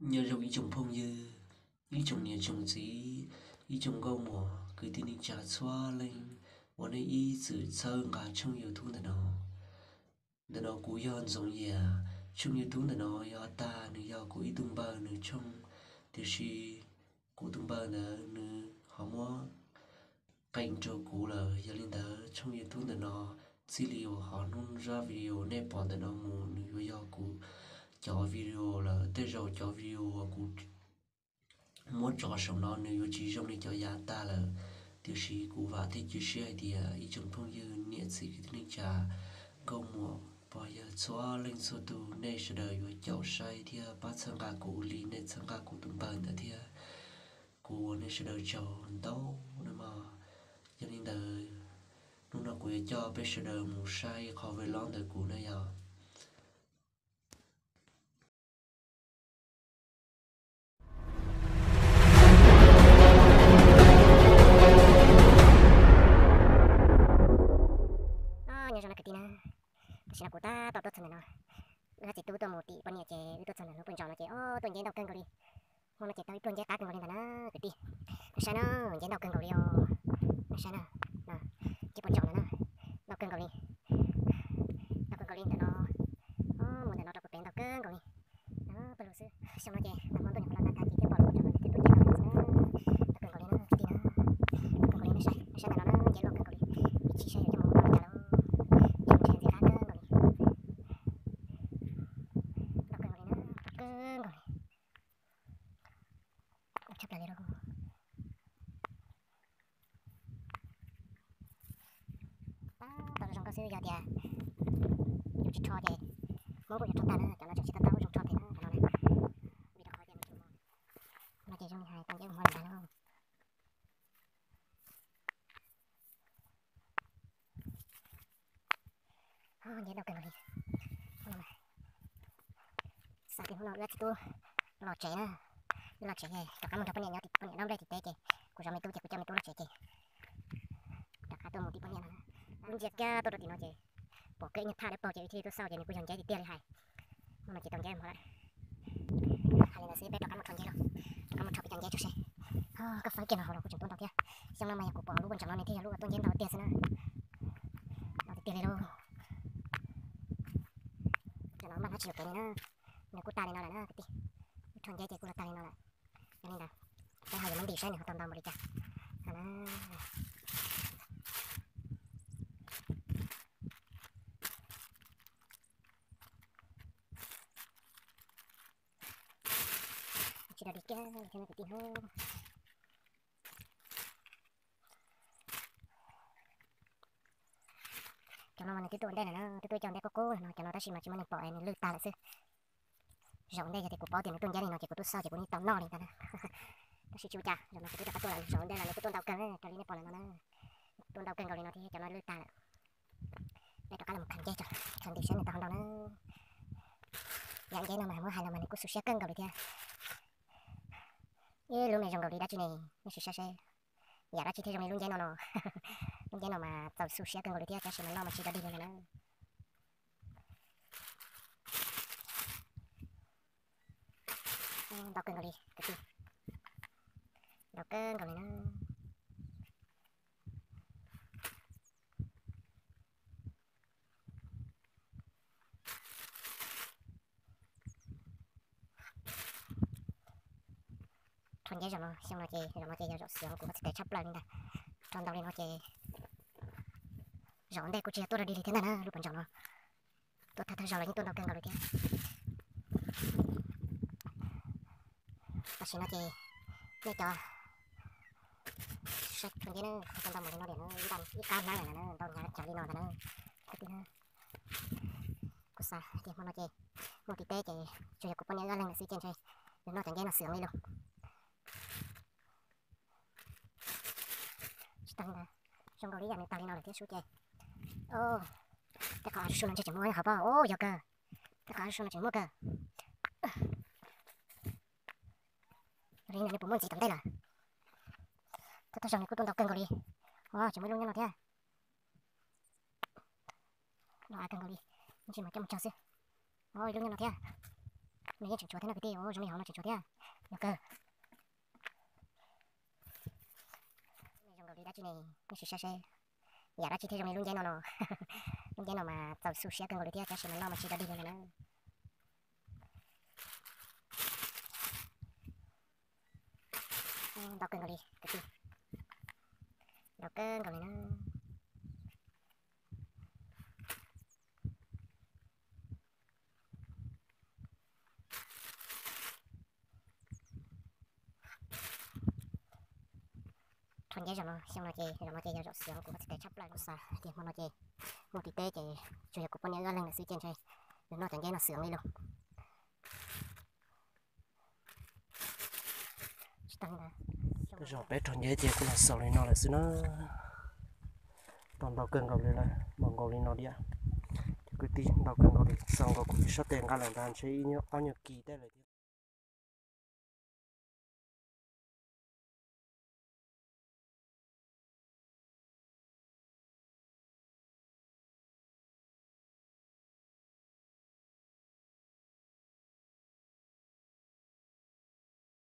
nhờ dòng ý chồng phong như ý chồng nhà chồng gì ý chồng gâu mỏ cứ tin đi trả xoa lên bọn ấy ý sự sơ ngả trong nhiều thu là nó cú yon giống gì trong nhiều thu là nó do ta nữa do của ý tung bơ nữa trong thì si của tung bơ nữa nữa họ mua cảnh trâu cũ là giờ lên đó trong nhiều thu là nó dữ liệu họ nôn ra video nè bọn là nó mù nữa do của cho video là tới rồi cho video của muốn cho sống nó nếu chỉ trong này cho giá ta là tiêu chí của và thì chỉ sẽ thì ý chúng phong như niệm sĩ cái này trả câu mùa bây giờ xóa lên số tu này sẽ đời với cháu sai thì bắt sang cả cụ lý nên sang cả cụ tung bàn thì cụ này sẽ đời cháu đâu nhưng mà cho nên đời lúc nào cụ cho bây giờ đời một sai khó về lon đời cụ này à nhớ rằng là cái tin á, xin cô ta tao tốt hơn nó, là chỉ tu tôi một tí, bọn nhà trẻ tốt hơn nó, bọn chó nó trẻ, tôi nhớ đau cân rồi đi, hôm nay trẻ tao tuần nhớ cá cân rồi đi nó, cái tí, sao nó nhớ đau cân rồi đi, sao nó, chỉ bọn chó nó, đau cân rồi đi, nó, muốn nó đau cân đau cân rồi đi, nó, bây giờ xong nó trẻ, làm món tôi nhớ là cá chỉ cái bọn chó nó, cái tôi nhớ là đau cân rồi đi nó, cái tí nó, đau cân rồi đi nó sai nó nhớ đau cân rồi đi, chỉ sai cho món nó trả chấp là đi đâu tao trong cái xứ giờ thì chỉ cho thì mỗi buổi trong ta nữa cho nó chỉ tao trong cho thì nó này vì đó khó thì nó chỉ trong hai tăng cái hoa là nó vậy đâu cần rồi sao thì hôm nào thì tôi lọt trẻ nữa lọt trẻ này cả một thằng con thì con đâu đây thì té chị của mình tôi lọt trẻ chị cả tôi một tí con này mình giết cái tôi thì nó chị bỏ cái nhật tha để bỏ chị thì tôi sau chị của trái thì tiền hay mà chị tổng em họ lại hay là sẽ bé cả một thằng đâu cả một thằng cái cho xe các phái kia nào họ của chúng tôi đâu kia xong rồi mày của bỏ lúc bên trong nó này thì lúc tôi nhét đầu tiền nữa nó tiền này đâu cho nó mà nó chịu cái này nữa nếu cút ta này nó là nó cái gì thằng chị của ta này nó là cho nên là cái hai mình đi xe này họ tầm tầm một đi cha nó chỉ là đi kia cho nên cái tiền hơn cho nó mà cái tuần đây là nó tôi chọn đây có cô nó cho nó ta chỉ mà chỉ muốn bỏ em lư ta là xưa rộng đây thì của bỏ tiền tuần gia đình nó chỉ của tôi sao chỉ của ni tao no đi ta nè tôi chỉ chịu trả rồi mà cái tôi là rộng đây là cái tuần đầu cần ấy cho nên bỏ là nó tuần đầu cần rồi nó thì cho nó lư ta đây đó cái là một thằng dây cho thằng đi xe này tao không đâu nó dạng dây nào mà mới hay là mình có sushi cân rồi kia lúc này rộng rồi đi đã chứ này nó sushi xe dạ đã chỉ thấy trong này luôn dây nó luôn dây nào mà tàu sushi cân rồi kia cho xem nó mà chỉ đã đi này nó đau cân rồi đi cái gì đau cân rồi nó thằng dây rồi mà xem nó chơi rồi mà chơi rồi sướng cũng có thể chấp lại nè trong đầu đi nó chơi rồi đây cô chơi tôi là đi thế này nè lúc còn chọn nó tôi thấy rồi là những tôi đau cân rồi kia và xin nó chơi để cho sách thằng dây nó trong đầu mà nó để nó đâm ít cam này là nó đau nhà chả đi nó là nó cái thứ cô sa thì mà nó chơi một tí tê chơi chơi của con nhớ lên là xí trên chơi để nó thằng dây nó sướng đi luôn tăng là xong rồi đi làm tăng nào để tiếp số chơi tất cả số nó chỉ mua hả ba giờ cơ tất cả số nó chỉ mua cơ rồi này cũng muốn gì tầm đây là tất cả này cũng tuân đọc cân rồi đi chỉ mới luôn nhau thế nó ai cân rồi đi chỉ mà cho một trang xíu luôn nhau thế mình chỉnh chúa thế nào cái tiêu cho mình hỏi nó chỉnh chúa thế à được cơ mình dùng đầu đi đã chi này nó chỉ xe giả đã chi thế trong này luôn dây nó luôn dây nó mà tàu su xe cần gọi đi theo cho mình lo mà chỉ đã đi rồi nó đau cơn gọi đi cái gì đau cơn gọi đi nó thuần giấy rồi xong rồi chị rồi sướng cũng sẽ chấp lại sa thì mà nó chị một tí tê chị chơi của con nhớ lên là suy trên chơi nó thuần giấy nó sướng đi luôn cái giỏ bé tròn dễ chị cũng là sầu lên nó là xứ nó toàn đào cơn gầu lên là bằng gầu lên nó đi à cái tí đào cơn gầu đi xong gầu cũng sắp tiền cả lần đàn chơi bao nhiêu kỳ đây là